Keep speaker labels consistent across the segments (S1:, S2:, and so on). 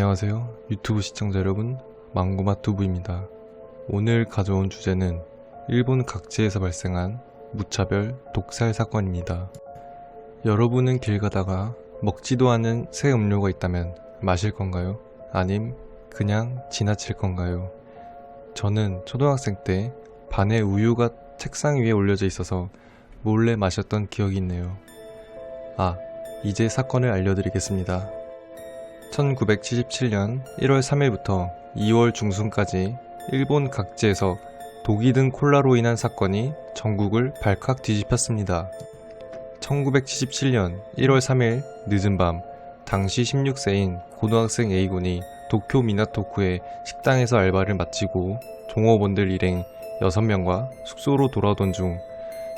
S1: 안녕하세요. 유튜브 시청자 여러분, 망고맛두부입니다. 오늘 가져온 주제는 일본 각지에서 발생한 무차별 독살 사건입니다. 여러분은 길 가다가 먹지도 않은 새 음료가 있다면 마실 건가요? 아님 그냥 지나칠 건가요? 저는 초등학생 때 반에 우유가 책상 위에 올려져 있어서 몰래 마셨던 기억이 있네요. 이제 사건을 알려드리겠습니다. 1977년 1월 3일부터 2월 중순까지 일본 각지에서 독이 든 콜라로 인한 사건이 전국을 발칵 뒤집혔습니다. 1977년 1월 3일 늦은 밤, 당시 16세인 고등학생 A군이 도쿄 미나토쿠의 식당에서 알바를 마치고 종업원들 일행 6명과 숙소로 돌아오던 중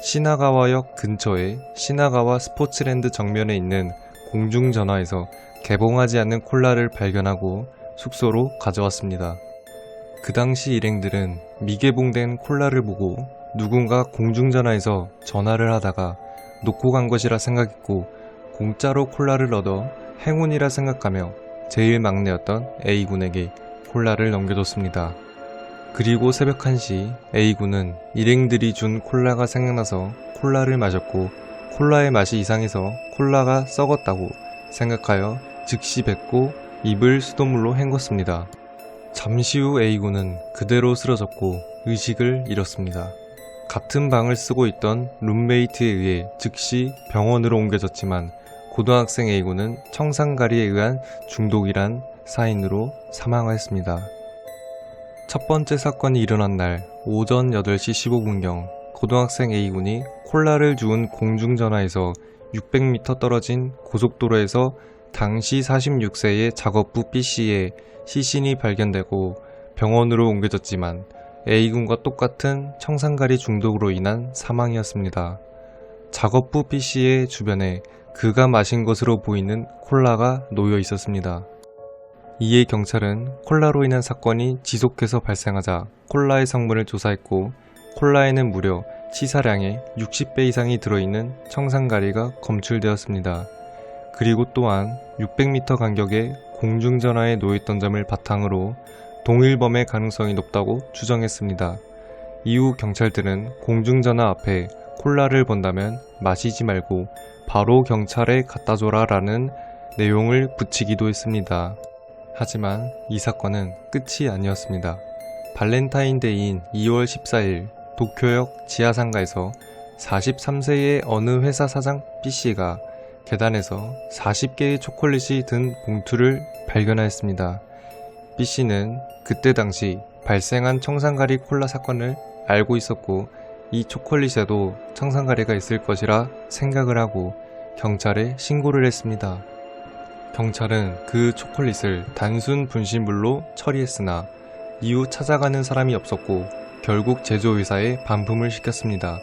S1: 시나가와역 근처의 시나가와 스포츠랜드 정면에 있는 공중전화에서 개봉하지 않는 콜라를 발견하고 숙소로 가져왔습니다. 그 당시 일행들은 미개봉된 콜라를 보고 누군가 공중전화에서 전화를 하다가 놓고 간 것이라 생각했고 공짜로 콜라를 얻어 행운이라 생각하며 제일 막내였던 A군에게 콜라를 넘겨줬습니다. 그리고 새벽 1시 A군은 일행들이 준 콜라가 생각나서 콜라를 마셨고 콜라의 맛이 이상해서 콜라가 썩었다고 생각하여 즉시 뱉고 입을 수돗물로 헹궜습니다. 잠시 후 A군은 그대로 쓰러졌고 의식을 잃었습니다. 같은 방을 쓰고 있던 룸메이트에 의해 즉시 병원으로 옮겨졌지만 고등학생 A군은 청산가리에 의한 중독이란 사인으로 사망하였습니다. 첫 번째 사건이 일어난 날 오전 8시 15분경 고등학생 A군이 콜라를 주운 공중전화에서 600m 떨어진 고속도로에서 당시 46세의 작업부 B씨의 시신이 발견되고 병원으로 옮겨졌지만 A군과 똑같은 청산가리 중독으로 인한 사망이었습니다. 작업부 B씨의 주변에 그가 마신 것으로 보이는 콜라가 놓여 있었습니다. 이에 경찰은 콜라로 인한 사건이 지속해서 발생하자 콜라의 성분을 조사했고 콜라에는 무려 치사량의 60배 이상이 들어있는 청산가리가 검출되었습니다. 그리고 또한 600m 간격의 공중전화에 놓여있던 점을 바탕으로 동일범의 가능성이 높다고 추정했습니다. 이후 경찰들은 공중전화 앞에 콜라를 본다면 마시지 말고 바로 경찰에 갖다줘라 라는 내용을 붙이기도 했습니다. 하지만 이 사건은 끝이 아니었습니다. 발렌타인데이인 2월 14일 도쿄역 지하상가에서 43세의 어느 회사 사장 B씨가 계단에서 40개의 초콜릿이 든 봉투를 발견하였습니다. B씨는 그때 당시 발생한 청산가리 콜라 사건을 알고 있었고 이 초콜릿에도 청산가리가 있을 것이라 생각을 하고 경찰에 신고를 했습니다. 경찰은 그 초콜릿을 단순 분실물로 처리했으나 이후 찾아가는 사람이 없었고 결국 제조회사에 반품을 시켰습니다.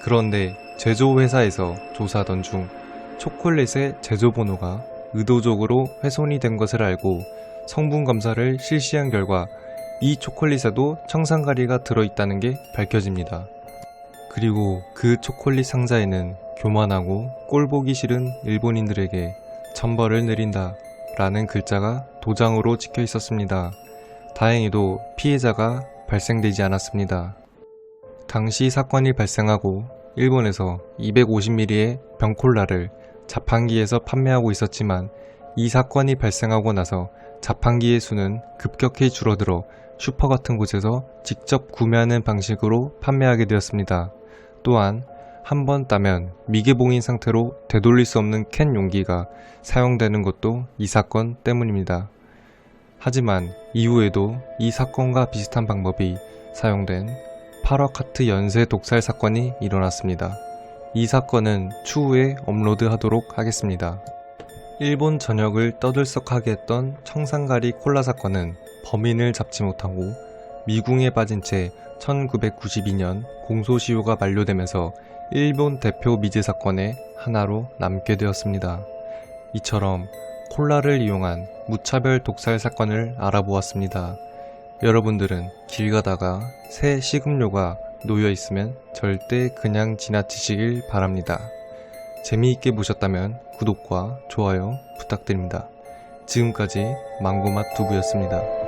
S1: 그런데 제조회사에서 조사하던 중 초콜릿의 제조번호가 의도적으로 훼손이 된 것을 알고 성분 검사를 실시한 결과 이 초콜릿에도 청산가리가 들어있다는 게 밝혀집니다. 그리고 그 초콜릿 상자에는 교만하고 꼴보기 싫은 일본인들에게 천벌을 내린다 라는 글자가 도장으로 찍혀 있었습니다. 다행히도 피해자가 발생되지 않았습니다. 당시 사건이 발생하고 일본에서 250ml의 병콜라를 자판기에서 판매하고 있었지만 이 사건이 발생하고 나서 자판기의 수는 급격히 줄어들어 슈퍼 같은 곳에서 직접 구매하는 방식으로 판매하게 되었습니다. 또한 한 번 따면 미개봉인 상태로 되돌릴 수 없는 캔 용기가 사용되는 것도 이 사건 때문입니다. 하지만 이후에도 이 사건과 비슷한 방법이 사용된 8억 카트 연쇄 독살 사건이 일어났습니다. 이 사건은 추후에 업로드하도록 하겠습니다. 일본 전역을 떠들썩하게 했던 청산가리 콜라 사건은 범인을 잡지 못하고 미궁에 빠진 채 1992년 공소시효가 만료되면서 일본 대표 미제 사건의 하나로 남게 되었습니다. 이처럼 콜라를 이용한 무차별 독살 사건을 알아보았습니다. 여러분들은 길 가다가 새 식음료가 놓여 있으면 절대 그냥 지나치시길 바랍니다. 재미있게 보셨다면 구독과 좋아요 부탁드립니다. 지금까지 망고맛 두부였습니다.